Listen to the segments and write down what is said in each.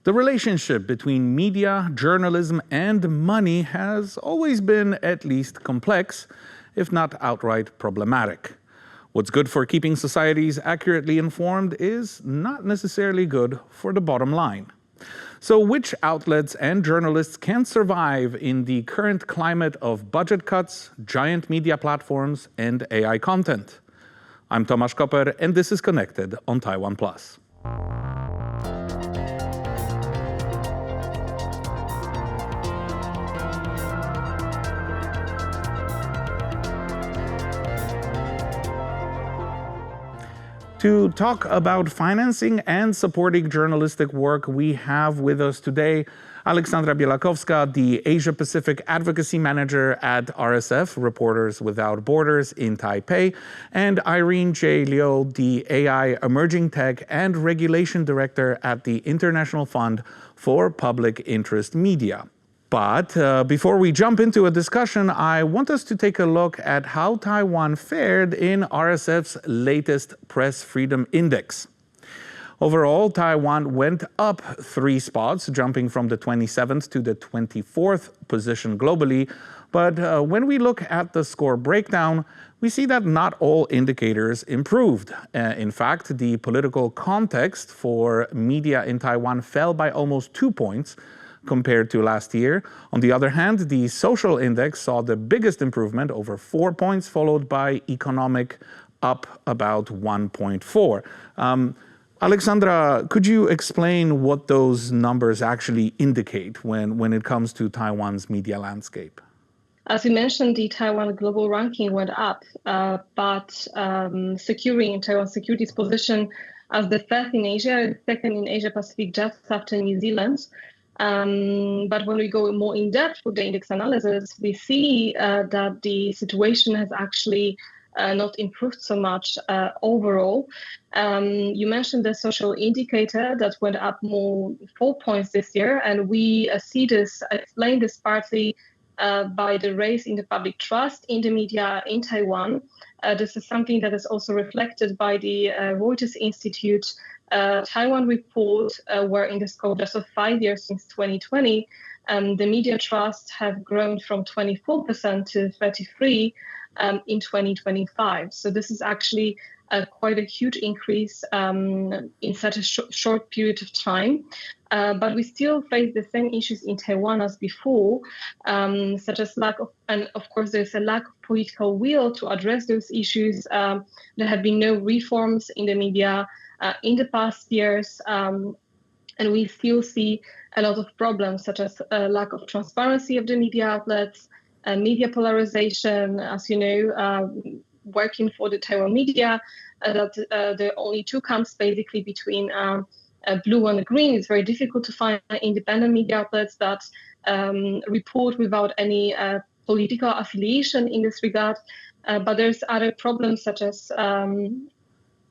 The relationship between media, journalism, and money has always been at least complex, if not outright problematic. What's good for keeping societies accurately informed is not necessarily good for the bottom line. So which outlets and journalists can survive in the current climate of budget cuts, giant media platforms, and AI content? I'm Tomasz Koper, and this is Connected on TaiwanPlus. To talk about financing and supporting journalistic work, we have with us today Aleksandra Bielakowska, the Asia-Pacific Advocacy Manager at RSF, Reporters Without Borders in Taipei, and Irene J. Liu, the AI Emerging Tech and Regulation Director at the International Fund for Public Interest Media. But before we jump into a discussion, I want us to take a look at how Taiwan fared in RSF's latest Press Freedom Index. Overall, Taiwan went up 3 spots, jumping from the 27th to the 24th position globally. But when we look at the score breakdown, we see that not all indicators improved. In fact, the political context for media in Taiwan fell by almost 2 points compared to last year. On the other hand, the social index saw the biggest improvement, over 4 points, followed by economic, up about 1.4. Aleksandra, could you explain what those numbers actually indicate when it comes to Taiwan's media landscape? As you mentioned, the Taiwan global ranking went up, but securing Taiwan's security's position as the first in Asia, second in Asia Pacific, just after New Zealand. But when we go more in depth with the index analysis, we see that the situation has actually not improved so much overall. You mentioned the social indicator that went up more 4 points this year, and we explain this partly by the rise in the public trust in the media in Taiwan. This is something that is also reflected by the Reuters Institute Taiwan report, where in the scope just of 5 years since 2020, the media trust have grown from 24% to 33% in 2025. So this is actually quite a huge increase in such a short period of time. But we still face the same issues in Taiwan as before, such as and of course there's a lack of political will to address those issues. There have been no reforms in the media in the past years, and we still see a lot of problems, such as lack of transparency of the media outlets, media polarization. As you know, working for the Taiwan media, that there are only 2 camps basically between blue and green. It's very difficult to find independent media outlets that report without any political affiliation in this regard. But there's other problems, such as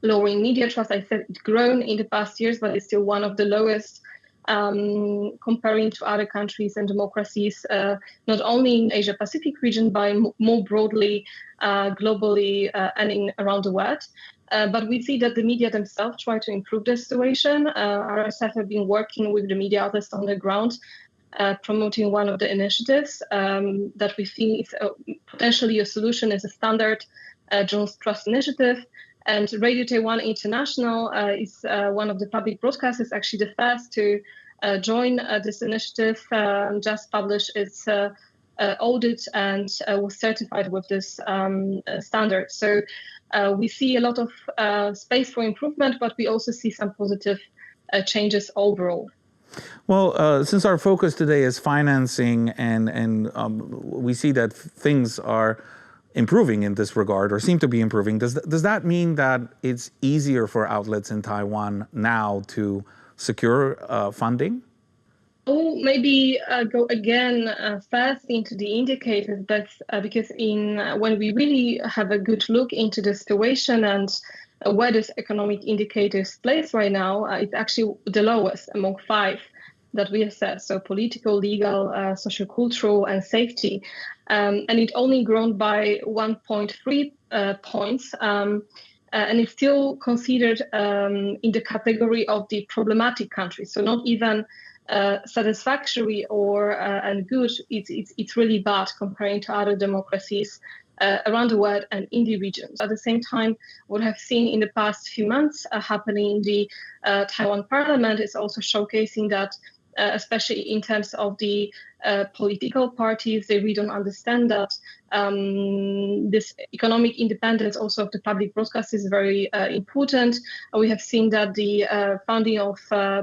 lowering media trust. I said it's grown in the past years, but it's still one of the lowest comparing to other countries and democracies, not only in Asia Pacific region, but more broadly, globally, and around the world. But we see that the media themselves try to improve the situation. RSF have been working with the media outlets on the ground, promoting one of the initiatives that we think is potentially a solution, is a standard journalist trust initiative. And Radio Taiwan International is one of the public broadcasters, actually the first to join this initiative, just published its audit and was certified with this standard. So we see a lot of space for improvement, but we also see some positive changes overall. Well, since our focus today is financing and we see that things are improving in this regard, or seem to be improving, does that mean that it's easier for outlets in Taiwan now to secure funding? Oh, maybe go again first into the indicators, but because when we really have a good look into the situation and where this economic indicators place right now, it's actually the lowest among 5 that we assess. So political, legal, social, cultural, and safety. And it only grown by 1.3 points. and it's still considered in the category of the problematic countries. So not even satisfactory or and good. It's really bad comparing to other democracies around the world and in the regions. At the same time, what I've seen in the past few months happening in the Taiwan parliament is also showcasing that, especially in terms of the political parties, they really don't understand that this economic independence also of the public broadcast is very important. We have seen that the funding of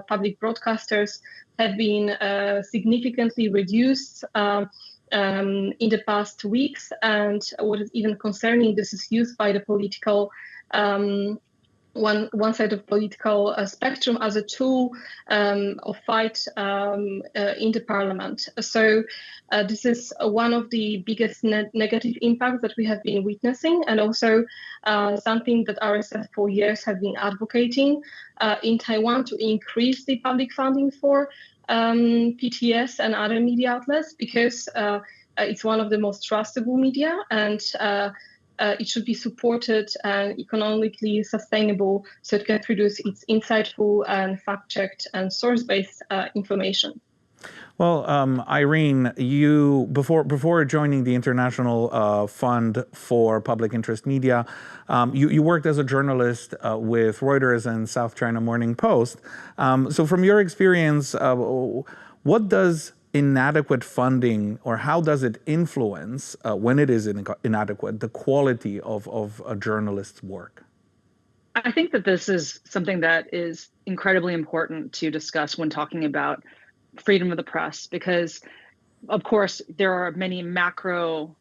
public broadcasters have been significantly reduced in the past weeks, and what is even concerning, this is used by the political one side of political spectrum as a tool of fight in the parliament. So this is one of the biggest negative impacts that we have been witnessing, and also something that RSF for years have been advocating in Taiwan, to increase the public funding for PTS and other media outlets, because it's one of the most trustable media, and it should be supported and economically sustainable, so it can produce its insightful and fact-checked and source-based information. Well, Irene, you before joining the International Fund for Public Interest Media, you worked as a journalist with Reuters and South China Morning Post. So from your experience, what does inadequate funding, or how does it influence, when it is inadequate, the quality of a journalist's work? I think that this is something that is incredibly important to discuss when talking about freedom of the press, because of course there are many macro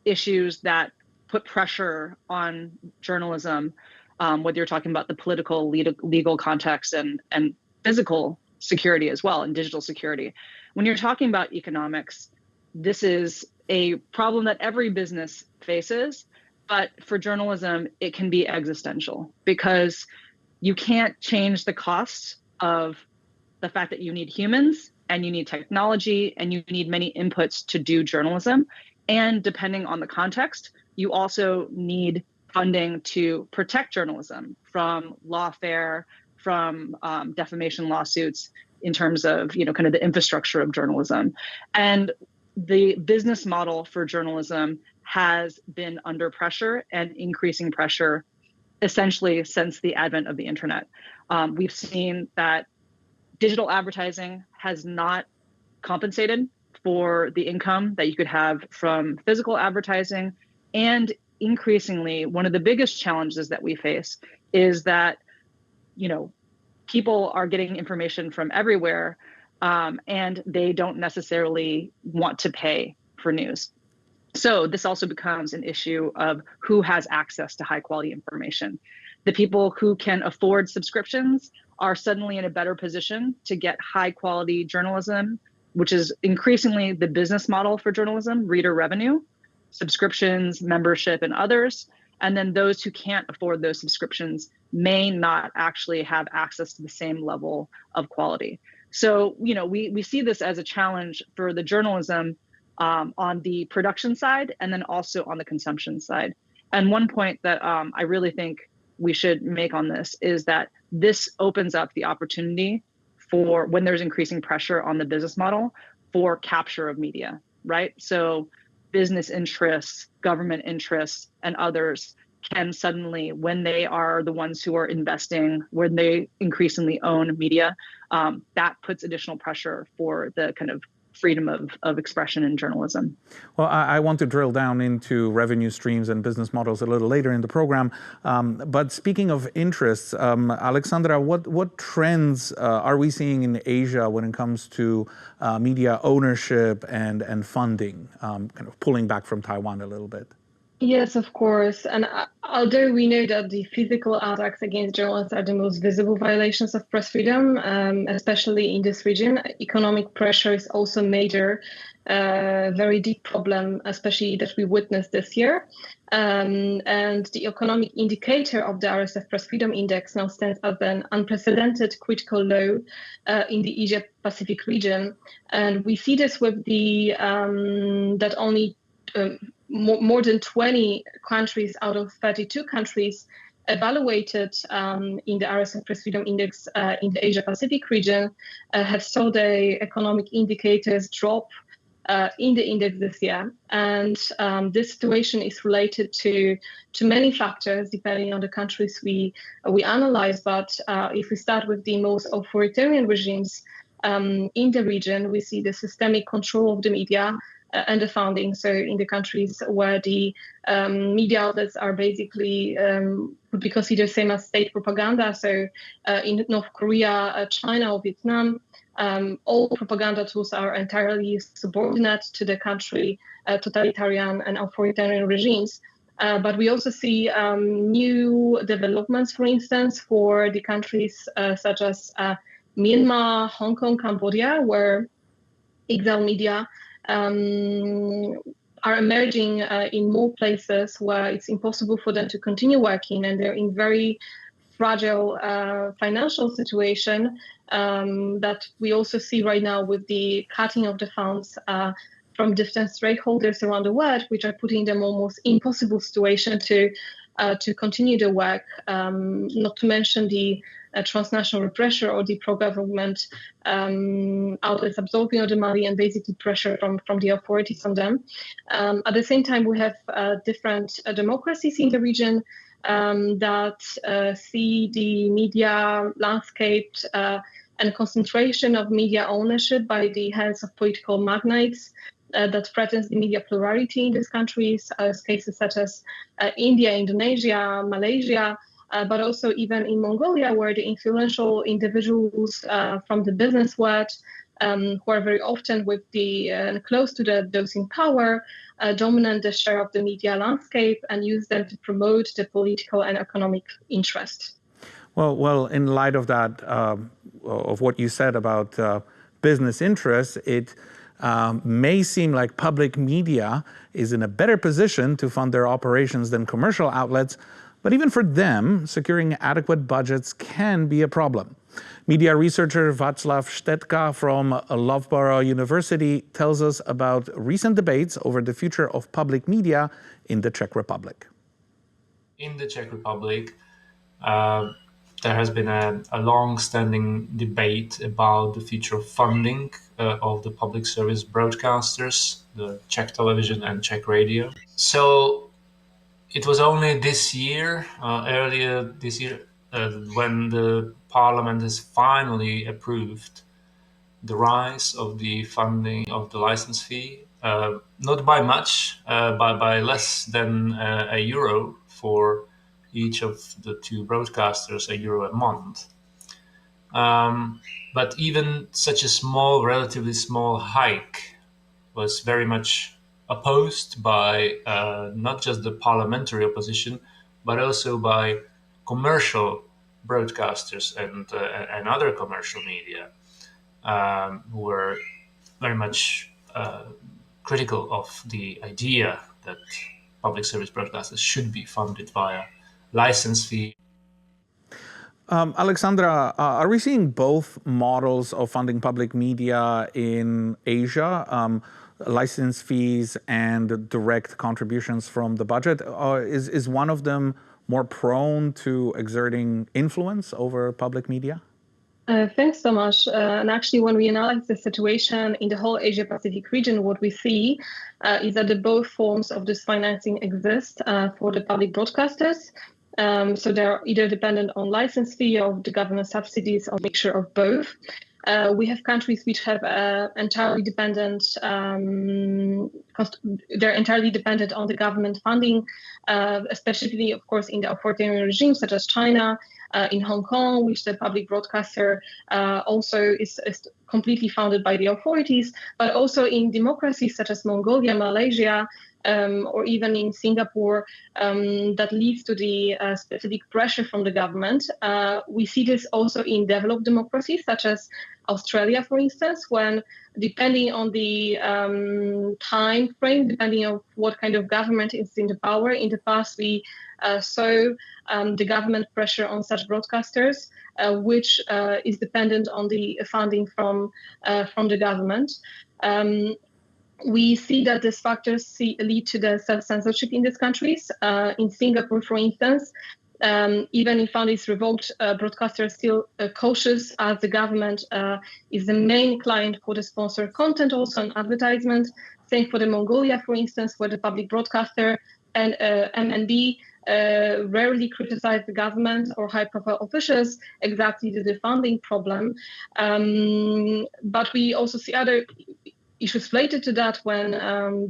issues that put pressure on journalism, whether you're talking about the political, legal context and physical security as well, and digital security. When you're talking about economics, this is a problem that every business faces, but for journalism, it can be existential, because you can't change the costs of the fact that you need humans and you need technology and you need many inputs to do journalism. And depending on the context, you also need funding to protect journalism from lawfare, from defamation lawsuits, in terms of, kind of the infrastructure of journalism. And the business model for journalism has been under pressure and increasing pressure essentially since the advent of the internet. We've seen that digital advertising has not compensated for the income that you could have from physical advertising. And increasingly, one of the biggest challenges that we face is that, people are getting information from everywhere, and they don't necessarily want to pay for news. So this also becomes an issue of who has access to high quality information. The people who can afford subscriptions are suddenly in a better position to get high quality journalism, which is increasingly the business model for journalism: reader revenue, subscriptions, membership, and others. And then those who can't afford those subscriptions may not actually have access to the same level of quality. So, we see this as a challenge for the journalism on the production side, and then also on the consumption side. And one point that I really think we should make on this is that this opens up the opportunity for, when there's increasing pressure on the business model, for capture of media, right? So business interests, government interests, and others can suddenly, when they are the ones who are investing, when they increasingly own media, that puts additional pressure for the kind of freedom of expression in journalism. Well, I want to drill down into revenue streams and business models a little later in the program. But speaking of interests, Aleksandra, what trends are we seeing in Asia when it comes to media ownership and funding, kind of pulling back from Taiwan a little bit? Yes, of course. And although we know that the physical attacks against journalists are the most visible violations of press freedom, especially in this region, economic pressure is also a major, very deep problem, especially that we witnessed this year. And the economic indicator of the RSF Press Freedom Index now stands at an unprecedented critical low in the Asia-Pacific region. And we see this with the that only more than 20 countries out of 32 countries evaluated in the RSF Press Freedom Index in the Asia-Pacific region have saw the economic indicators drop in the index this year. And this situation is related to many factors depending on the countries we analyze. But if we start with the most authoritarian regimes in the region, we see the systemic control of the media and the funding. So in the countries where the media outlets are basically would be considered same as state propaganda. So in North Korea, China, or Vietnam, all propaganda tools are entirely subordinate to the country, totalitarian and authoritarian regimes. But we also see new developments, for instance, for the countries such as Myanmar, Hong Kong, Cambodia, where exile media are emerging in more places where it's impossible for them to continue working, and they're in very fragile financial situation that we also see right now with the cutting of the funds from different stakeholders around the world, which are putting them almost impossible situation to continue the work, not to mention the transnational pressure or the pro-government outlets absorbing the money and basically pressure from the authorities on them. At the same time, we have different democracies in the region that see the media landscape and concentration of media ownership by the hands of political magnates that threatens the media plurality in these countries, cases such as India, Indonesia, Malaysia, but also even in Mongolia, where the influential individuals from the business world, who are very often with the close to those in power, dominate the share of the media landscape and use them to promote the political and economic interest. Well, in light of that, of what you said about business interests, it may seem like public media is in a better position to fund their operations than commercial outlets, but even for them, securing adequate budgets can be a problem. Media researcher Václav Štětka from Loughborough University tells us about recent debates over the future of public media in the Czech Republic. In the Czech Republic, there has been a long-standing debate about the future of funding of the public service broadcasters, the Czech television and Czech radio. So it was only this year, earlier this year, when the parliament has finally approved the rise of the funding of the license fee, not by much, by less than €1 for each of the two broadcasters, €1 a month. But even such a relatively small hike was very much opposed by not just the parliamentary opposition, but also by commercial broadcasters and other commercial media who were very much critical of the idea that public service broadcasters should be funded via license fee. Aleksandra, are we seeing both models of funding public media in Asia, license fees and direct contributions from the budget? Is one of them more prone to exerting influence over public media? Thanks so much. And actually, when we analyze the situation in the whole Asia-Pacific region, what we see is that both forms of this financing exist for the public broadcasters. So they're either dependent on license fee or the government subsidies or mixture of both. We have countries which have entirely dependent, they're entirely dependent on the government funding, especially, of course, in the authoritarian regimes such as China, in Hong Kong, which the public broadcaster also is completely funded by the authorities, but also in democracies such as Mongolia, Malaysia, or even in Singapore, that leads to the specific pressure from the government. We see this also in developed democracies such as Australia, for instance, when depending on the time frame, depending on what kind of government is in the power, in the past we saw the government pressure on such broadcasters, which is dependent on the funding from the government. we see that these factors lead to the self-censorship in these countries. In Singapore, for instance, even if fund is revoked, broadcasters are still cautious, as the government is the main client for the sponsored content, also on advertisement. Same for the Mongolia, for instance, where the public broadcaster and MNB rarely criticize the government or high-profile officials exactly due to the funding problem. But we also see other issues related to that when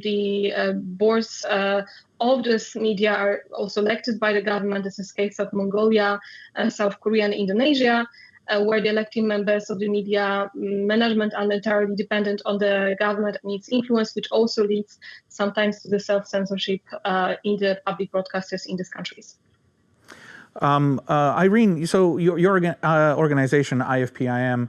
the boards of this media are also elected by the government. This is the case of Mongolia, South Korea, and Indonesia, where the elected members of the media management are entirely dependent on the government and its influence, which also leads sometimes to the self-censorship in the public broadcasters in these countries. Irene, so your organization, IFPIM,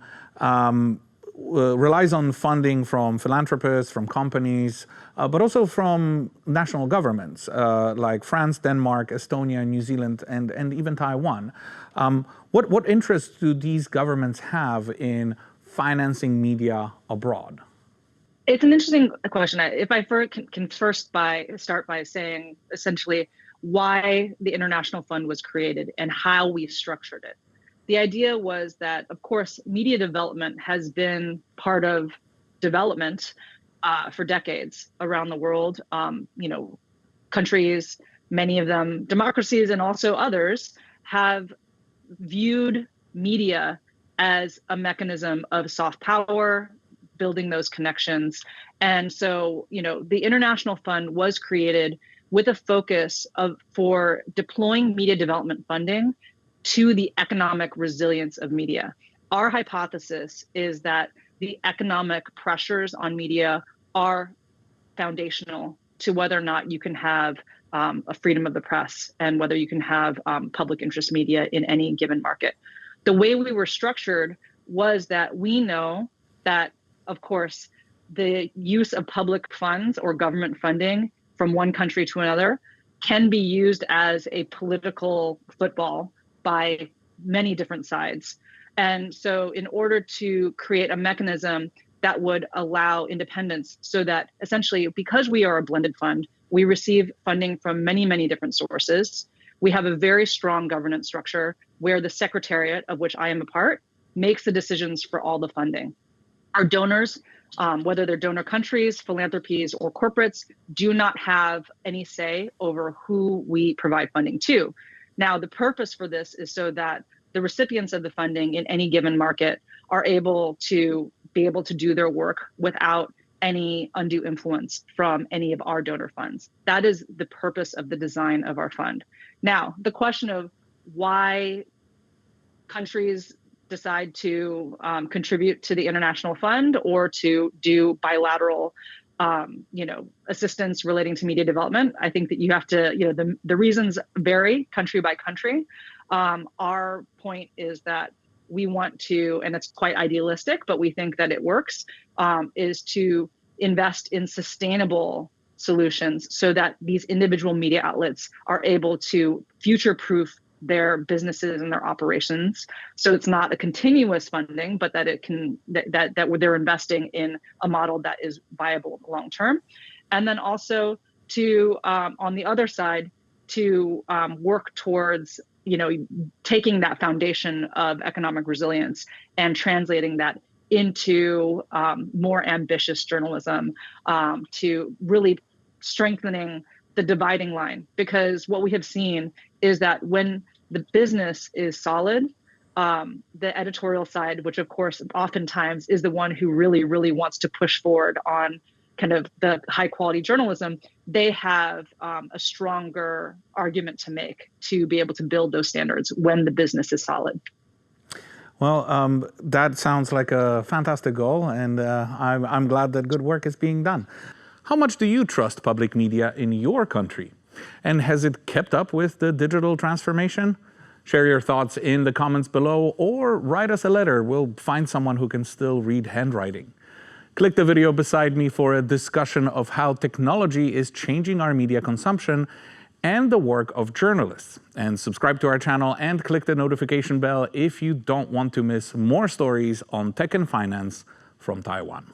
relies on funding from philanthropists, from companies, but also from national governments like France, Denmark, Estonia, New Zealand, and even Taiwan. What interest do these governments have in financing media abroad? It's an interesting question. If I can first start by saying essentially why the International Fund was created and how we structured it. The idea was that, of course, media development has been part of development for decades around the world. Countries, many of them democracies and also others, have viewed media as a mechanism of soft power, building those connections. And so, the International Fund was created with a focus for deploying media development funding to the economic resilience of media. Our hypothesis is that the economic pressures on media are foundational to whether or not you can have a freedom of the press and whether you can have public interest media in any given market. The way we were structured was that we know that, of course, the use of public funds or government funding from one country to another can be used as a political football by many different sides. And so in order to create a mechanism that would allow independence, so that essentially, because we are a blended fund, we receive funding from many, many different sources. We have a very strong governance structure where the secretariat, of which I am a part, makes the decisions for all the funding. Our donors, whether they're donor countries, philanthropies, or corporates, do not have any say over who we provide funding to. Now, the purpose for this is so that the recipients of the funding in any given market are able to do their work without any undue influence from any of our donor funds. That is the purpose of the design of our fund. Now, the question of why countries decide to contribute to the International Fund or to do bilateral assistance relating to media development, I think that you have to, the reasons vary country by country. Our point is that we want to, and it's quite idealistic, but we think that it works, is to invest in sustainable solutions so that these individual media outlets are able to future-proof their businesses and their operations. So it's not a continuous funding, but that it can that they're investing in a model that is viable long term. And then also to on the other side to work towards taking that foundation of economic resilience and translating that into more ambitious journalism, to really strengthening the dividing line. Because what we have seen is that when the business is solid, the editorial side, which of course oftentimes is the one who really, really wants to push forward on kind of the high quality journalism, they have a stronger argument to make to be able to build those standards when the business is solid. Well, that sounds like a fantastic goal, and I'm glad that good work is being done. How much do you trust public media in your country? And has it kept up with the digital transformation? Share your thoughts in the comments below or write us a letter. We'll find someone who can still read handwriting. Click the video beside me for a discussion of how technology is changing our media consumption and the work of journalists. And subscribe to our channel and click the notification bell if you don't want to miss more stories on tech and finance from Taiwan.